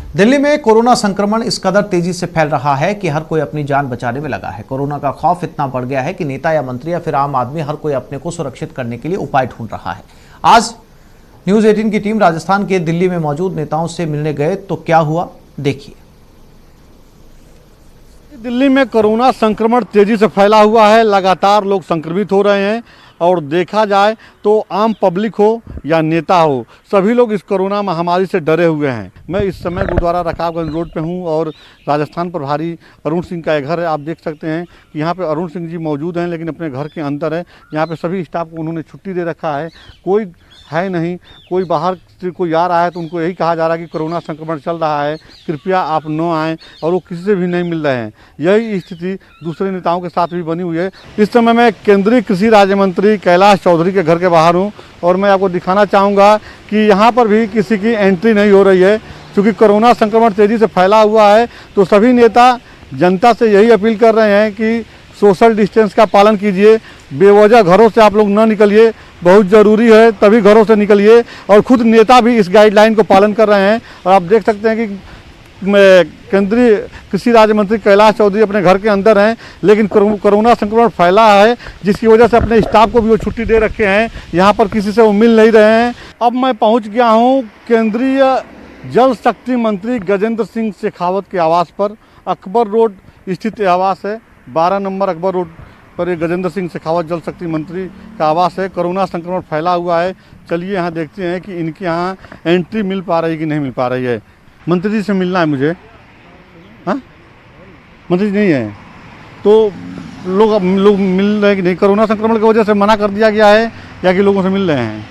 दिल्ली में कोरोना संक्रमण इस कदर तेजी से फैल रहा है कि हर कोई अपनी जान बचाने में लगा है। कोरोना का खौफ इतना बढ़ गया है कि नेता या मंत्री या फिर आम आदमी हर कोई अपने को सुरक्षित करने के लिए उपाय ढूंढ रहा है। आज न्यूज 18 की टीम राजस्थान के दिल्ली में मौजूद नेताओं से मिलने गए तो क्या हुआ, देखिए। दिल्ली में कोरोना संक्रमण तेजी से फैला हुआ है। लगातार लोग संक्रमित हो रहे हैं और देखा जाए तो आम पब्लिक हो या नेता हो, सभी लोग इस कोरोना महामारी से डरे हुए हैं। मैं इस समय गुरुद्वारा रकाबगंज रोड पे हूं और राजस्थान प्रभारी अरुण सिंह का एक घर है। आप देख सकते हैं कि यहाँ पे अरुण सिंह जी मौजूद हैं, लेकिन अपने घर के अंदर है। यहाँ पे सभी स्टाफ को उन्होंने छुट्टी दे रखा है, कोई है नहीं। कोई बाहर से कोई आ रहा है तो उनको यही कहा जा रहा है कि कोरोना संक्रमण चल रहा है, कृपया आप न आएँ, और वो किसी से भी नहीं मिल रहे हैं। यही स्थिति दूसरे नेताओं के साथ भी बनी हुई है। इस समय मैं केंद्रीय कृषि राज्य मंत्री कैलाश चौधरी के घर के बाहर हूँ और मैं आपको दिखाना चाहूँगा कि यहाँ पर भी किसी की एंट्री नहीं हो रही है। क्योंकि कोरोना संक्रमण तेज़ी से फैला हुआ है तो सभी नेता जनता से यही अपील कर रहे हैं कि सोशल डिस्टेंस का पालन कीजिए, बेवजह घरों से आप लोग न निकलिए, बहुत ज़रूरी है तभी घरों से निकलिए। और खुद नेता भी इस गाइडलाइन को पालन कर रहे हैं। और आप देख सकते हैं कि केंद्रीय कृषि राज्य मंत्री कैलाश चौधरी अपने घर के अंदर हैं, लेकिन कोरोना संक्रमण फैला है जिसकी वजह से अपने स्टाफ को भी वो छुट्टी दे रखे हैं। यहाँ पर किसी से वो मिल नहीं रहे हैं। अब मैं पहुँच गया हूँ केंद्रीय जल शक्ति मंत्री गजेंद्र सिंह शेखावत के आवास पर। अकबर रोड स्थित आवास है, 12 नंबर अकबर रोड पर ये गजेंद्र सिंह शेखावत जल शक्ति मंत्री का आवास है। कोरोना संक्रमण फैला हुआ है। चलिए यहाँ देखते हैं कि इनके यहाँ एंट्री मिल पा रही है कि नहीं मिल पा रही है। मंत्री जी से मिलना है मुझे। हाँ, मंत्री जी नहीं है तो लोग मिल रहे हैं कि नहीं? कोरोना संक्रमण की वजह से मना कर दिया गया है या कि लोगों से मिल रहे हैं?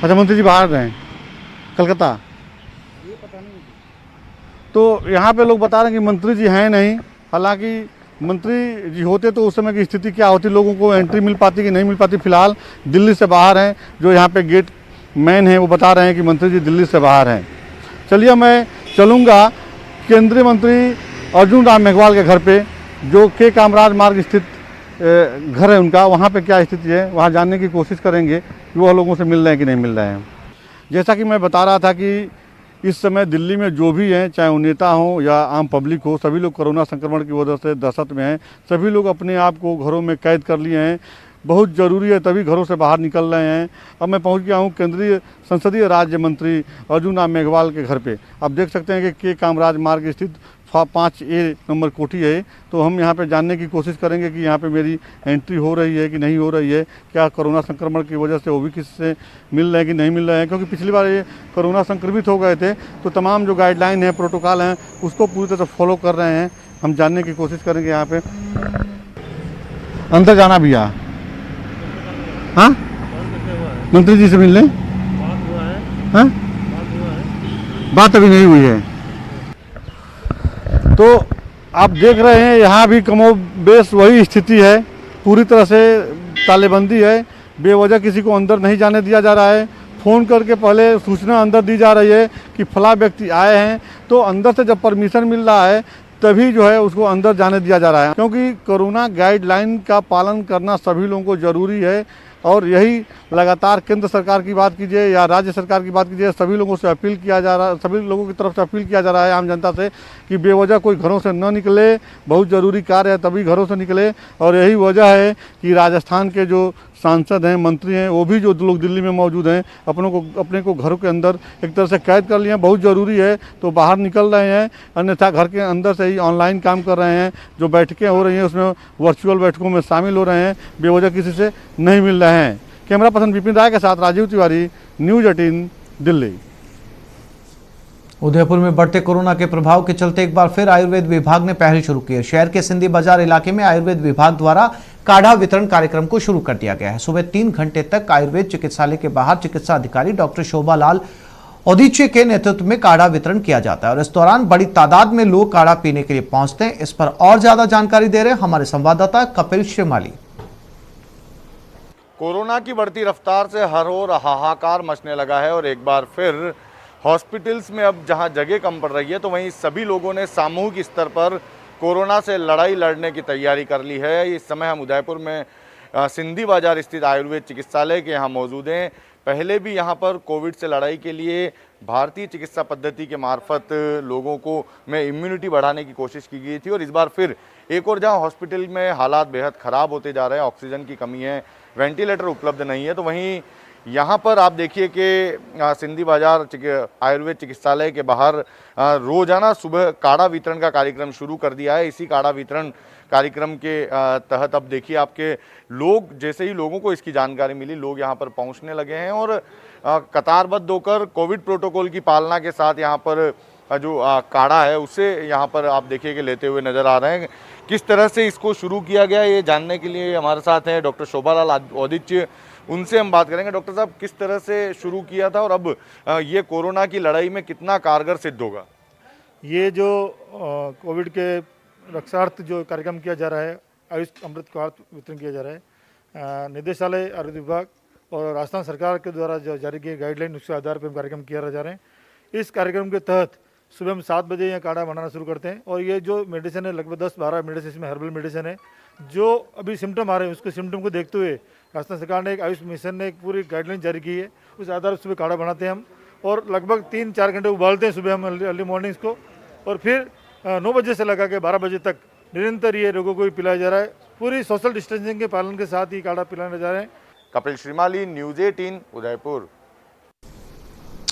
अच्छा, मंत्री जी बाहर हैं, कलकत्ता। तो यहाँ पे लोग बता रहे हैं कि मंत्री जी हैं नहीं। हालांकि मंत्री जी होते तो उस समय की स्थिति क्या होती, लोगों को एंट्री मिल पाती कि नहीं मिल पाती। फिलहाल दिल्ली से बाहर हैं, जो यहाँ पे गेट मैन है वो बता रहे हैं कि मंत्री जी दिल्ली से बाहर हैं। चलिए मैं चलूँगा केंद्रीय मंत्री अर्जुन राम मेघवाल के घर पे, जो के कामराज मार्ग स्थित घर है उनका। वहाँ पे क्या स्थिति है वहाँ जानने की कोशिश करेंगे कि वह लोगों से मिल रहे हैं कि नहीं मिल रहे हैं। जैसा कि मैं बता रहा था कि इस समय दिल्ली में जो भी हैं, चाहे वो नेता हों या आम पब्लिक हो, सभी लोग कोरोना संक्रमण की वजह से दहशत में हैं। सभी लोग अपने आप को घरों में कैद कर लिए हैं। बहुत ज़रूरी है तभी घरों से बाहर निकल रहे हैं। अब मैं पहुंच गया हूं केंद्रीय संसदीय राज्य मंत्री अर्जुन राम मेघवाल के घर पे। आप देख सकते हैं कि के कामराज मार्ग स्थित 5A नंबर कोठी है। तो हम यहाँ पे जानने की कोशिश करेंगे कि यहाँ पे मेरी एंट्री हो रही है कि नहीं हो रही है, क्या कोरोना संक्रमण की वजह से वो भी किसी से मिल रहे हैं कि नहीं मिल रहे हैं। क्योंकि पिछली बार ये कोरोना संक्रमित हो गए थे तो तमाम जो गाइडलाइन है, प्रोटोकॉल हैं, उसको पूरी तरह से फॉलो कर रहे हैं। हम जानने की कोशिश करेंगे। यहाँ पे अंदर जाना भी है। हाँ, मंत्री जी से मिल लें। हाँ, बात अभी नहीं हुई है। तो आप देख रहे हैं यहाँ भी कमोबेश वही स्थिति है। पूरी तरह से तालेबंदी है, बेवजह किसी को अंदर नहीं जाने दिया जा रहा है। फ़ोन करके पहले सूचना अंदर दी जा रही है कि फला व्यक्ति आए हैं, तो अंदर से जब परमिशन मिल रहा है तभी जो है उसको अंदर जाने दिया जा रहा है। क्योंकि कोरोना गाइडलाइन का पालन करना सभी लोगों को ज़रूरी है। और यही लगातार केंद्र सरकार की बात कीजिए या राज्य सरकार की बात कीजिए, सभी लोगों से अपील किया जा रहा है, सभी लोगों की तरफ से अपील किया जा रहा है आम जनता से कि बेवजह कोई घरों से न निकले। बहुत ज़रूरी कार्य है तभी घरों से निकले। और यही वजह है कि राजस्थान के जो सांसद हैं, मंत्री हैं, वो भी जो लोग दिल्ली में मौजूद हैं, अपने को घरों के अंदर एक तरह से कैद कर लिए हैं। बहुत ज़रूरी है तो बाहर निकल रहे हैं, अन्यथा घर के अंदर से ही ऑनलाइन काम कर रहे हैं। जो बैठकें हो रही हैं उसमें वर्चुअल बैठकों में शामिल हो रहे हैं, बेवजह किसी से नहीं मिल रहे हैं। कैमरा पर्सन विपिन राय के साथ राजीव तिवारी, न्यूज 18 दिल्ली। उदयपुर में बढ़ते कोरोना के प्रभाव के चलते एक बार फिर आयुर्वेद विभाग ने पहल शुरू की है। शहर के सिंधी बाजार इलाके में आयुर्वेद विभाग द्वारा काढ़ा वितरण कार्यक्रम को शुरू कर दिया गया है। सुबह 3 घंटे तक आयुर्वेद चिकित्सालय के बाहर चिकित्सा अधिकारी डॉक्टर शोभा लाल ओदीचे के नेतृत्व में काढ़ा वितरण किया जाता है और इस दौरान बड़ी तादाद में लोग काढ़ा पीने के लिए पहुंचते हैं। इस पर और ज्यादा जानकारी दे रहे हैं हमारे संवाददाता कपिल श्रीमाली। कोरोना की बढ़ती रफ्तार से हर ओर हाहाकार मचने लगा है और एक बार फिर हॉस्पिटल्स में अब जहां जगह कम पड़ रही है तो वहीं सभी लोगों ने सामूहिक स्तर पर कोरोना से लड़ाई लड़ने की तैयारी कर ली है। इस समय हम उदयपुर में सिंधी बाजार स्थित आयुर्वेद चिकित्सालय के यहाँ मौजूद हैं। पहले भी यहाँ पर कोविड से लड़ाई के लिए भारतीय चिकित्सा पद्धति के मार्फत लोगों को में इम्यूनिटी बढ़ाने की कोशिश की गई थी और इस बार फिर एक और जहाँ हॉस्पिटल में हालात बेहद ख़राब होते जा रहे हैं, ऑक्सीजन की कमी है, वेंटिलेटर उपलब्ध नहीं है, तो वहीं यहाँ पर आप देखिए कि सिंधी बाजार आयुर्वेद चिकित्सालय के बाहर रोजाना सुबह काढ़ा वितरण का कार्यक्रम शुरू कर दिया है। इसी काढ़ा वितरण कार्यक्रम के तहत अब देखिए आपके लोग, जैसे ही लोगों को इसकी जानकारी मिली, लोग यहाँ पर पहुँचने लगे हैं और कतारबद्ध होकर कोविड प्रोटोकॉल की पालना के साथ यहाँ पर जो काढ़ा है उसे यहाँ पर आप देखिए कि लेते हुए नज़र आ रहे हैं। किस तरह से इसको शुरू किया गया ये जानने के लिए हमारे साथ हैं डॉक्टर शोभालाल औदिच्य, उनसे हम बात करेंगे। डॉक्टर साहब, किस तरह से शुरू किया था और अब ये कोरोना की लड़ाई में कितना कारगर सिद्ध होगा? ये जो कोविड के रक्षार्थ जो कार्यक्रम किया जा रहा है, आयुष अमृत कार्ड वितरण किया जा रहा है, निदेशालय आयुर्वेद विभाग और राजस्थान सरकार के द्वारा जो जारी किए गाइडलाइन उसके आधार पर कार्यक्रम किया जा रहे हैं। इस कार्यक्रम के तहत सुबह हम 7 बजे यहाँ काढ़ा बनाना शुरू करते हैं और ये जो मेडिसिन है लगभग 10-12 मेडिसिन, इसमें हर्बल मेडिसिन है। जो अभी सिम्टम आ रहे हैं उसके सिम्टम को देखते हुए राजस्थान सरकार ने, एक आयुष मिशन ने एक पूरी गाइडलाइन जारी की है। उस आधार पर सुबह काढ़ा बनाते हैं हम और लगभग 3-4 घंटे उबालते हैं सुबह हम अर्ली मॉर्निंग्स को, और फिर 9 बजे से लगा के 12 बजे तक निरंतर ये लोगों को पिलाया जा रहा है। पूरी सोशल डिस्टेंसिंग के पालन के साथ ही काढ़ा पिलाने जा रहे हैं। कपिल श्रीमाली, न्यूज़ 18, उदयपुर।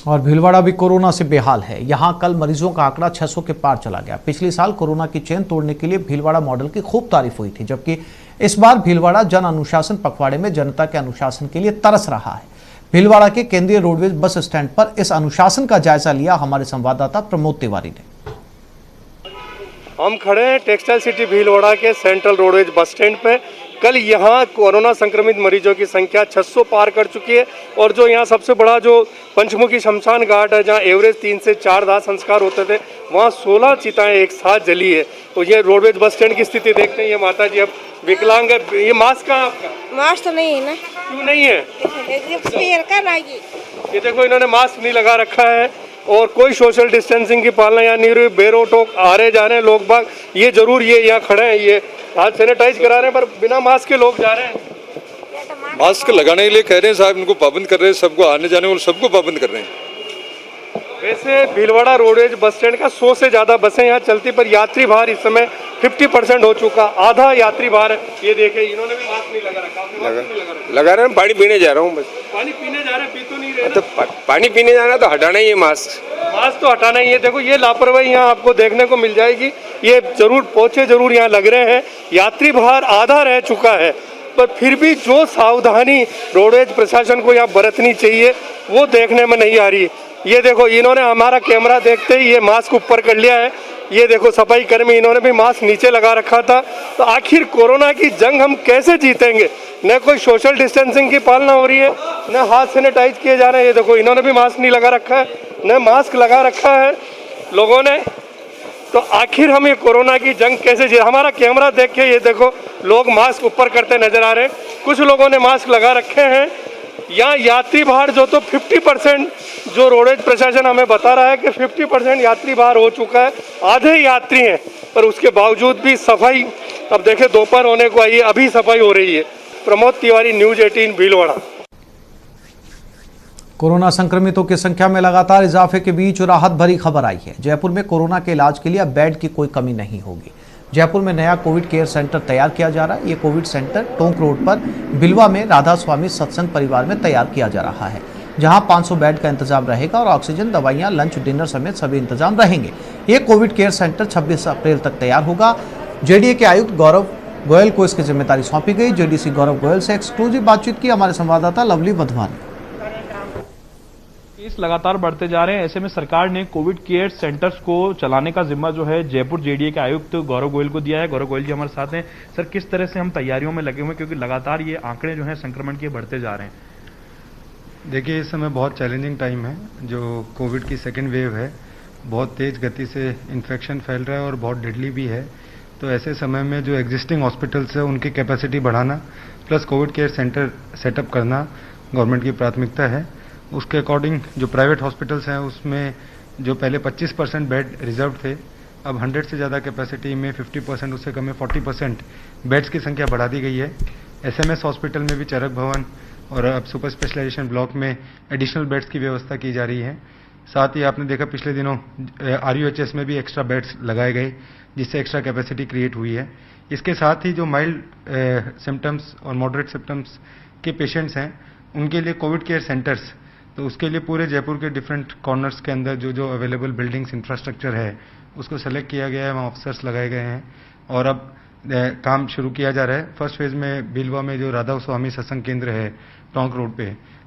और भीलवाड़ा भी कोरोना से बेहाल है। यहां कल मरीजों का आंकड़ा 600 के पार चला गया। पिछले साल कोरोना की चेन तोड़ने के लिए भीलवाड़ा मॉडल की खूब तारीफ हुई थी, जबकि इस बार भीलवाड़ा जन अनुशासन पखवाड़े में जनता के अनुशासन के लिए तरस रहा है। भीलवाड़ा के केंद्रीय रोडवेज बस स्टैंड पर इस अनुशासन का जायजा लिया हमारे संवाददाता प्रमोद तिवारी ने। हम खड़े हैं टेक्सटाइल सिटी भीलवाड़ा के सेंट्रल रोडवेज बस स्टैंड पे। कल यहाँ कोरोना संक्रमित मरीजों की संख्या 600 पार कर चुकी है और जो यहाँ सबसे बड़ा जो पंचमुखी शमशान घाट है, जहाँ एवरेज 3 से 4 दाह संस्कार होते थे, वहाँ 16 चिताएं एक साथ जली है। तो ये रोडवेज बस स्टैंड की स्थिति देखते हैं। ये माता जी अब विकलांग है। ये मास्क कहाँ आपका? मास्क तो नहीं है ना। क्यों नहीं है? ये देखो, इन्होंने मास्क नहीं लगा रखा है और कोई सोशल डिस्टेंसिंग की पालना यहाँ नहीं रही। बेरोक आ रहे जा रहे हैं लोग बाग। ये जरूर ये यहाँ खड़े हैं, ये हाथ सैनिटाइज करा रहे हैं, पर बिना मास्क के लोग जा रहे हैं। मास्क लगाने के लिए कह रहे हैं साहब, इनको पाबंद कर रहे हैं, सबको आने जाने वाले सबको पाबंद कर रहे हैं। वैसे भीलवाड़ा रोडवेज बस स्टैंड का 100 से ज़्यादा बसें यहाँ चलती, पर यात्री भार इस समय 50% हो चुका, आधा यात्री भार है। ये देखे, इन्होंने भी मास्क नहीं लगा रखा। लगा रहे हैं, पानी पीने जा रहा हूँ बस। पानी पीने जा रहे हैं, पी तो नहीं रहे। तो पानी पीने जाना तो हटाना ही है मास्क तो हटाना ही है। देखो, ये लापरवाही यहाँ आपको देखने को मिल जाएगी। ये जरूर पोछे जरूर यहाँ लग रहे हैं। यात्री भार आधा रह चुका है, पर फिर भी जो सावधानी रोडवेज प्रशासन को यहाँ बरतनी चाहिए वो देखने में नहीं आ रही। ये देखो, इन्होंने हमारा कैमरा देखते ही ये मास्क ऊपर कर लिया है। ये देखो, सफाई कर्मी, इन्होंने भी मास्क नीचे लगा रखा था। तो आखिर कोरोना की जंग हम कैसे जीतेंगे? न कोई सोशल डिस्टेंसिंग की पालना हो रही है, न हाथ सैनिटाइज किए जा रहे हैं। ये देखो, इन्होंने भी मास्क नहीं लगा रखा है, न मास्क लगा रखा है लोगों ने। तो आखिर हम ये कोरोना की जंग कैसे जीते? हमारा कैमरा देख के ये देखो, लोग मास्क ऊपर करते नजर आ रहे हैं। कुछ लोगों ने मास्क लगा रखे हैं। यहाँ यात्री भार जो तो 50%, जो रोडवेज प्रशासन हमें बता रहा है कि 50% यात्री भार हो चुका है, आधे यात्री हैं, पर उसके बावजूद भी सफाई, अब देखें दोपहर होने को आई है, अभी सफाई हो रही है। प्रमोद तिवारी, न्यूज़ 18, भीलवाड़ा। कोरोना संक्रमितों की संख्या में लगातार इजाफे के बीच राहत भरी खबर आई है। जयपुर में कोरोना के इलाज के लिए अब बेड की कोई कमी नहीं होगी। जयपुर में नया कोविड केयर सेंटर तैयार किया जा रहा है। ये कोविड सेंटर टोंक रोड पर बिलवा में राधा स्वामी सत्संग परिवार में तैयार किया जा रहा है, जहां 500 बेड का इंतजाम रहेगा और ऑक्सीजन, दवाइयां, लंच, डिनर समेत सभी इंतजाम रहेंगे। ये कोविड केयर सेंटर 26 अप्रैल तक तैयार होगा। जेडीए के आयुक्त गौरव गोयल को इसकी जिम्मेदारी सौंपी गई। जेडीसी गौरव गोयल से एक्सक्लूसिव बातचीत की हमारे संवाददाता लवली वधवा ने। केस लगातार बढ़ते जा रहे हैं, ऐसे में सरकार ने कोविड केयर सेंटर्स को चलाने का जिम्मा जो है जयपुर जेडीए के आयुक्त गौरव गोयल को दिया है। गौरव गोयल जी हमारे साथ हैं। सर, किस तरह से हम तैयारियों में लगे हुए हैं, क्योंकि लगातार ये आंकड़े जो हैं संक्रमण के बढ़ते जा रहे हैं? देखिए, इस समय बहुत चैलेंजिंग टाइम है। जो कोविड की सेकेंड वेव है, बहुत तेज़ गति से इन्फेक्शन फैल रहा है और बहुत डेडली भी है। तो ऐसे समय में जो एग्जिस्टिंग हॉस्पिटल्स है उनकी कैपेसिटी बढ़ाना plus Covid care centre setup करना गवर्नमेंट की प्राथमिकता है। उसके अकॉर्डिंग जो प्राइवेट हॉस्पिटल्स हैं उसमें जो पहले 25% बेड रिजर्व थे, अब 100 से ज़्यादा कैपेसिटी में 50%, उससे कम में 40% बेड्स की संख्या बढ़ा दी गई है। एसएमएस हॉस्पिटल में भी चरक भवन और अब सुपर स्पेशलाइजेशन ब्लॉक में एडिशनल बेड्स की व्यवस्था की जा रही है। साथ ही आपने देखा पिछले दिनों RUHS में भी एक्स्ट्रा बेड्स लगाए गए, जिससे एक्स्ट्रा कैपेसिटी क्रिएट हुई है। इसके साथ ही जो माइल्ड सिम्टम्स और मॉडरेट सिम्टम्स के पेशेंट्स हैं, उनके लिए कोविड केयर सेंटर्स, तो उसके लिए पूरे जयपुर के डिफरेंट कॉर्नर्स के अंदर जो जो अवेलेबल बिल्डिंग्स इंफ्रास्ट्रक्चर है उसको सेलेक्ट किया गया है, वहाँ ऑफिसर्स लगाए गए हैं और अब काम शुरू किया जा रहा है। फर्स्ट फेज में भीलवा में जो राधा स्वामी सत्संग केंद्र है टोंक रोड पे,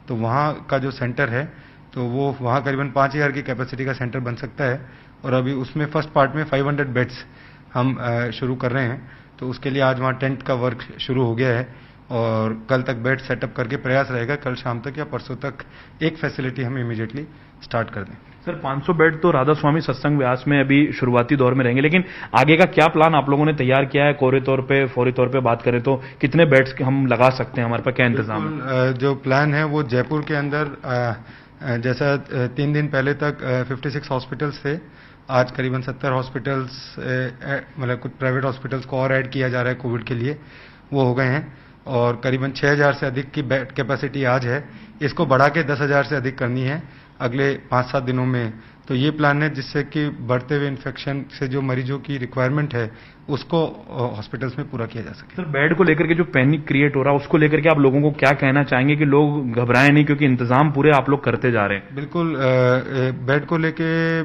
तो वहाँ का जो सेंटर है तो वो वहाँ करीबन 5000 की कैपेसिटी का सेंटर बन सकता है और अभी उसमें फर्स्ट पार्ट में 500 बेड्स हम शुरू कर रहे हैं। तो उसके लिए आज वहाँ टेंट का वर्क शुरू हो गया है और कल तक बेड सेटअप करके प्रयास रहेगा कल शाम तक या परसों तक एक फैसिलिटी हम इमीडिएटली स्टार्ट कर दें। सर 500 बेड तो राधा स्वामी सत्संग व्यास में अभी शुरुआती दौर में रहेंगे, लेकिन आगे का क्या प्लान आप लोगों ने तैयार किया है? फौरी तौर पे बात करें तो कितने बेड्स हम लगा सकते हैं, हमारे पास क्या इंतजाम है? जो प्लान है वो जयपुर के अंदर जैसा 3 दिन पहले तक 56 हॉस्पिटल्स थे, आज करीबन 70 हॉस्पिटल्स मतलब कुछ प्राइवेट हॉस्पिटल्स को और ऐड किया जा रहा है कोविड के लिए, वो हो गए हैं और करीबन 6000 से अधिक की बेड कैपेसिटी आज है। इसको बढ़ा के 10,000 से अधिक करनी है अगले 5-7 दिनों में। तो ये प्लान है जिससे कि बढ़ते हुए इन्फेक्शन से जो मरीजों की रिक्वायरमेंट है उसको हॉस्पिटल्स में पूरा किया जा सके। सर बेड को लेकर के जो पैनिक क्रिएट हो रहा है उसको लेकर के आप लोगों को क्या कहना चाहेंगे कि लोग घबराएं नहीं, क्योंकि इंतजाम पूरे आप लोग करते जा रहे हैं? बिल्कुल, बेड को लेके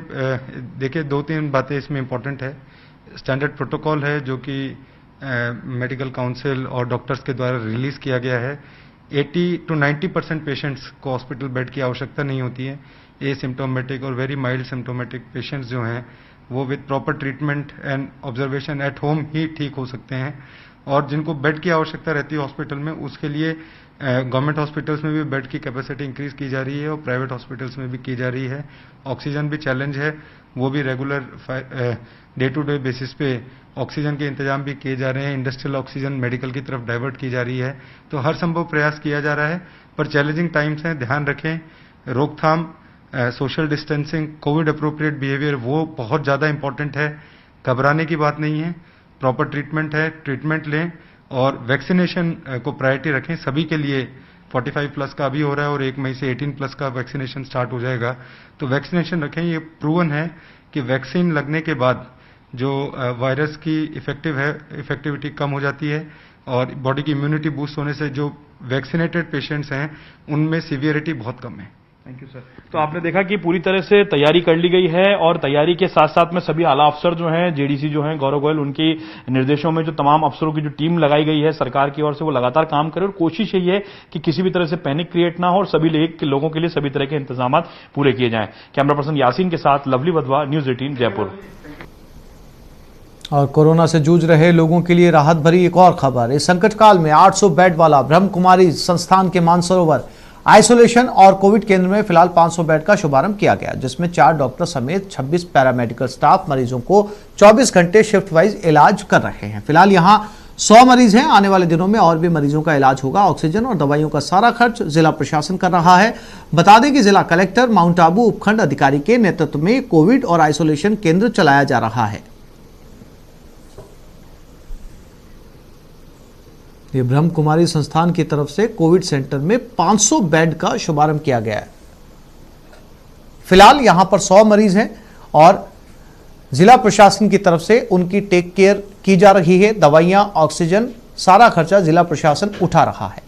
देखिए 2-3 बातें इसमें इंपॉर्टेंट है। स्टैंडर्ड प्रोटोकॉल है जो कि मेडिकल काउंसिल और डॉक्टर्स के द्वारा रिलीज किया गया है। 80 to 90% पेशेंट्स को हॉस्पिटल बेड की आवश्यकता नहीं होती है। एसिम्टोमेटिक और वेरी माइल्ड सिम्टोमेटिक पेशेंट्स जो हैं वो with proper treatment and observation at home ही ठीक हो सकते हैं और जिनको बेड की आवश्यकता रहती है हॉस्पिटल में उसके लिए गवर्नमेंट हॉस्पिटल्स में भी बेड की कैपेसिटी इंक्रीज की जा रही है और प्राइवेट हॉस्पिटल्स में भी की जा रही है। ऑक्सीजन भी चैलेंज है, वो भी regular day to day basis पे ऑक्सीजन के इंतजाम भी किए जा रहे हैं। इंडस्ट्रियल ऑक्सीजन मेडिकल की तरफ डाइवर्ट की जा रही है। तो हर संभव प्रयास किया जा रहा है, पर चैलेंजिंग टाइम्स हैं, ध्यान रखें। रोकथाम, social distancing, Covid appropriate behaviour वो बहुत ज़्यादा इंपॉर्टेंट है। घबराने की बात नहीं है, प्रॉपर ट्रीटमेंट है, ट्रीटमेंट लें और वैक्सीनेशन को प्रायोरिटी रखें। सभी के लिए 45 प्लस का अभी हो रहा है और 1 मई से 18 प्लस का वैक्सीनेशन स्टार्ट हो जाएगा। तो वैक्सीनेशन रखें। ये प्रूवन है कि वैक्सीन लगने के बाद जो वायरस की इफेक्टिविटी कम हो जाती है और बॉडी की इम्यूनिटी बूस्ट होने से जो वैक्सीनेटेड पेशेंट्स हैं उनमें सीवियरिटी बहुत कम है। Thank you sir. तो आपने देखा कि पूरी तरह से तैयारी कर ली गई है और तैयारी के साथ साथ में सभी आला अफसर जो हैं, जेडीसी जो हैं गौरव गोयल, उनकी निर्देशों में जो तमाम अफसरों की जो टीम लगाई गई है सरकार की ओर से, वो लगातार काम करे और कोशिश यही है कि किसी भी तरह से पैनिक क्रिएट ना हो और सभी लोगों के लिए सभी तरह के इंतजाम पूरे किए जाएं। कैमरा पर्सन यासीन के साथ लवली वधवा, न्यूज 18 जयपुर। और कोरोना से जूझ रहे लोगों के लिए राहत भरी एक और खबर। इस संकट काल में 800 बेड वाला ब्रह्म कुमारी संस्थान के मानसरोवर आइसोलेशन और कोविड केंद्र में फिलहाल 500 बेड का शुभारंभ किया गया, जिसमें 4 डॉक्टर समेत 26 पैरामेडिकल स्टाफ मरीजों को 24 घंटे शिफ्ट वाइज इलाज कर रहे हैं। फिलहाल यहां 100 मरीज हैं। आने वाले दिनों में और भी मरीजों का इलाज होगा। ऑक्सीजन और दवाइयों का सारा खर्च जिला प्रशासन कर रहा है। बता दें कि जिला कलेक्टर माउंट आबू उपखंड अधिकारी के नेतृत्व में कोविड और आइसोलेशन केंद्र चलाया जा रहा है। ये ब्रह्म कुमारी संस्थान की तरफ से कोविड सेंटर में 500 बेड का शुभारंभ किया गया है। फिलहाल यहां पर 100 मरीज हैं और जिला प्रशासन की तरफ से उनकी टेक केयर की जा रही है। दवाइयां, ऑक्सीजन, सारा खर्चा जिला प्रशासन उठा रहा है।